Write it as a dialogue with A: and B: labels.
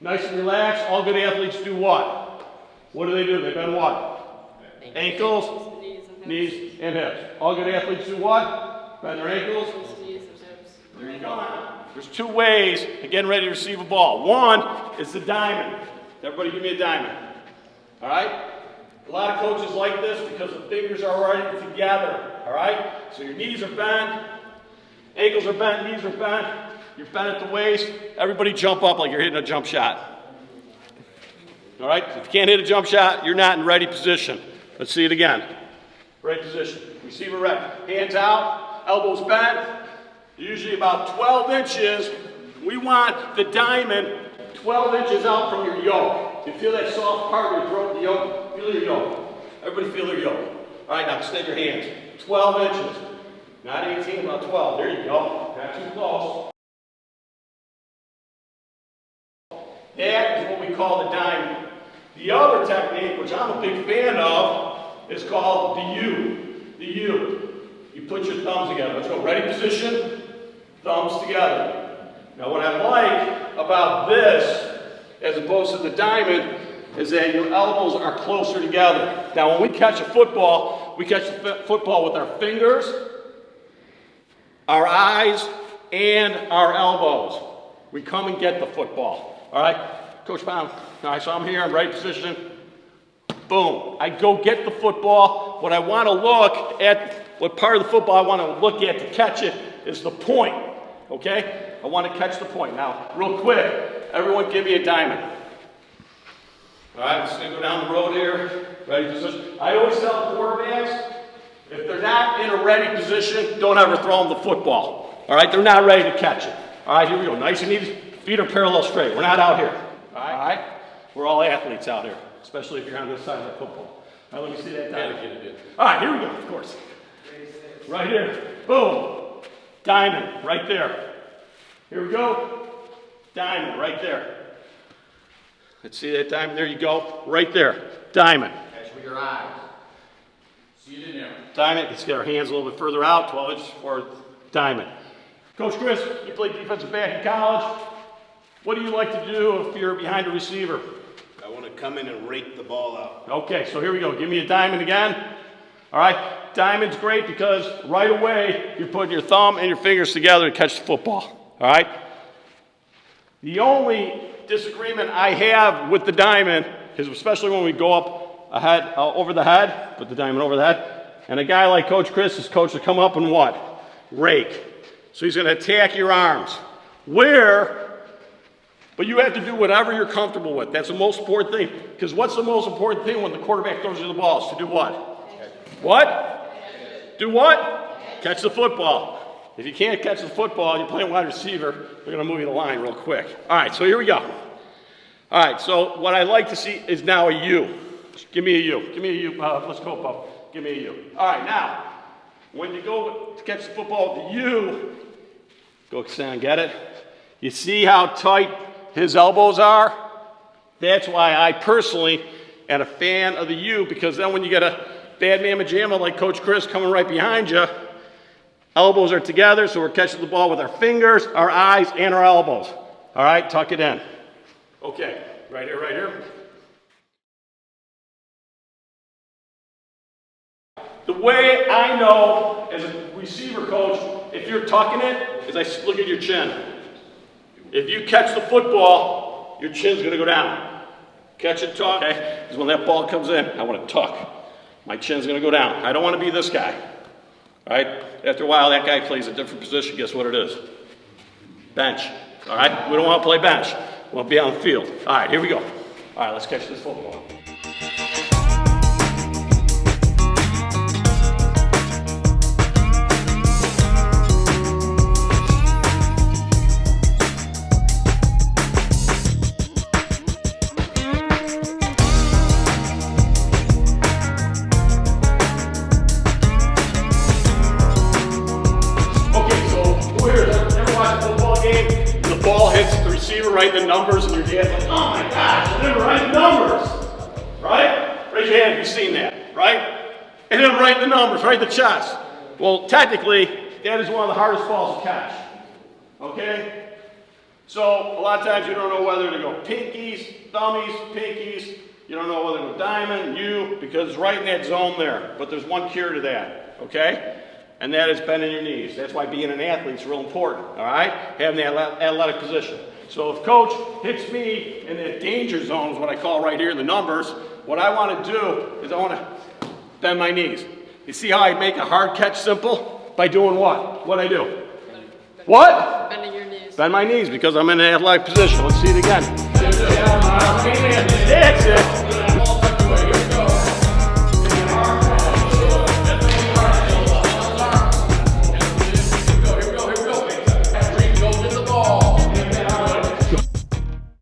A: Nice and relaxed. All good athletes do what? What do? They bend what? Ankles, knees, and hips. All good athletes do what? Bend their ankles, knees, and hips. There you go. There's two ways of getting ready to receive a ball. One is the diamond. Everybody give me a diamond. All right? A lot of coaches like this because the fingers are already together. All right? So your knees are bent, ankles are bent, knees are bent. You're bent at the waist. Everybody jump up like you're hitting a jump shot. All right? If you can't hit a jump shot, you're not in ready position. Let's see it again. Ready position. Receiver ready. Hands out, elbows bent. Usually about 12 inches. We want the diamond 12 inches out from your yoke. You feel that soft part of your throat, the yoke? Feel your yoke. Everybody feel their yoke. All right, now extend your hands. 12 inches. Not 18, about 12. There you go. Not too close. That is what we call the diamond. The other technique, which I'm a big fan of, is called the U. The U. You put your thumbs together. Let's go. Ready position. Thumbs together. Now what I like about this, as opposed to the diamond, is that your elbows are closer together. Now when we catch a football, we catch the football with our fingers, our eyes, and our elbows. We come and get the football. All right, Coach Baum. All right, so I'm here, I'm right position. Boom. I go get the football. What I want to look at, what part of the football I want to look at to catch it is the point. Okay? I want to catch the point. Now, real quick, everyone give me a diamond. All right, I'm just going to go down the road here. Ready position. I always tell quarterbacks, if they're not in a ready position, don't ever throw them the football. All right, they're not ready to catch it. All right, here we go. Nice and easy. Feet are parallel straight. We're not out here. All right? We're all athletes out here, especially if you're on this side of the football. All right, let me see that diamond. All right, here we go, of course. Right here. Boom. Diamond, right there. Here we go. Diamond, right there. Let's see that diamond. There you go. Right there. Diamond.
B: Catch with your eyes. See it in there.
A: Diamond. Let's get our hands a little bit further out. 12 inches for diamond. Coach Chris, you played defensive back in college. What do you like to do if you're behind a receiver?
C: I want to come in and rake the ball out.
A: Okay, so here we go. Give me a diamond again. All right, diamond's great because right away you're putting your thumb and your fingers together to catch the football. All right? The only disagreement I have with the diamond is especially when we go up ahead, over the head, put the diamond over the head, and a guy like Coach Chris is coached to come up and what? Rake. So he's going to attack your arms. But you have to do whatever you're comfortable with. That's the most important thing. Because what's the most important thing when the quarterback throws you the ball? Is to do what? What? Do what? Catch the football. If you can't catch the football, you're playing wide receiver, they're going to move you the line real quick. All right, so here we go. All right, so what I like to see is now a U. Give me a U. Give me a U. Let's go, Pup. Give me a U. All right, now, when you go to catch the football with the U, go extend, get it? You see how tight his elbows are? That's why I personally am a fan of the U, because then when you get a bad mamma jamma like Coach Chris coming right behind you, elbows are together, so we're catching the ball with our fingers, our eyes, and our elbows. All right, tuck it in. Okay, right here, right here. The way I know as a receiver coach, if you're tucking it, is I look at your chin. If you catch the football, your chin's going to go down. Catch it, tuck. Okay? Because when that ball comes in, I want to tuck. My chin's going to go down. I don't want to be this guy. All right? After a while, that guy plays a different position. Guess what it is? Bench. All right? We don't want to play bench. We want to be on the field. All right, here we go. All right, let's catch this football. Ball hits the receiver right in the numbers, and your dad's like, oh my gosh, I didn't write the numbers, right? Raise your hand if you've seen that, right? And then write the numbers, right the chest. Well, technically, that is one of the hardest balls to catch, okay? So a lot of times you don't know whether to go pinkies, thummies, pinkies. You don't know whether to go diamond, U, because it's right in that zone there. But there's one cure to that, okay? And that is bending your knees. That's why being an athlete is real important, all right? Having that athletic position. So if coach hits me in that danger zone, is what I call right here in the numbers, what I want to do is I want to bend my knees. You see how I make a hard catch simple? By doing what? What I do? What?
D: Bending your knees.
A: Bend my knees because I'm in an athletic position. Let's see it again. That's it.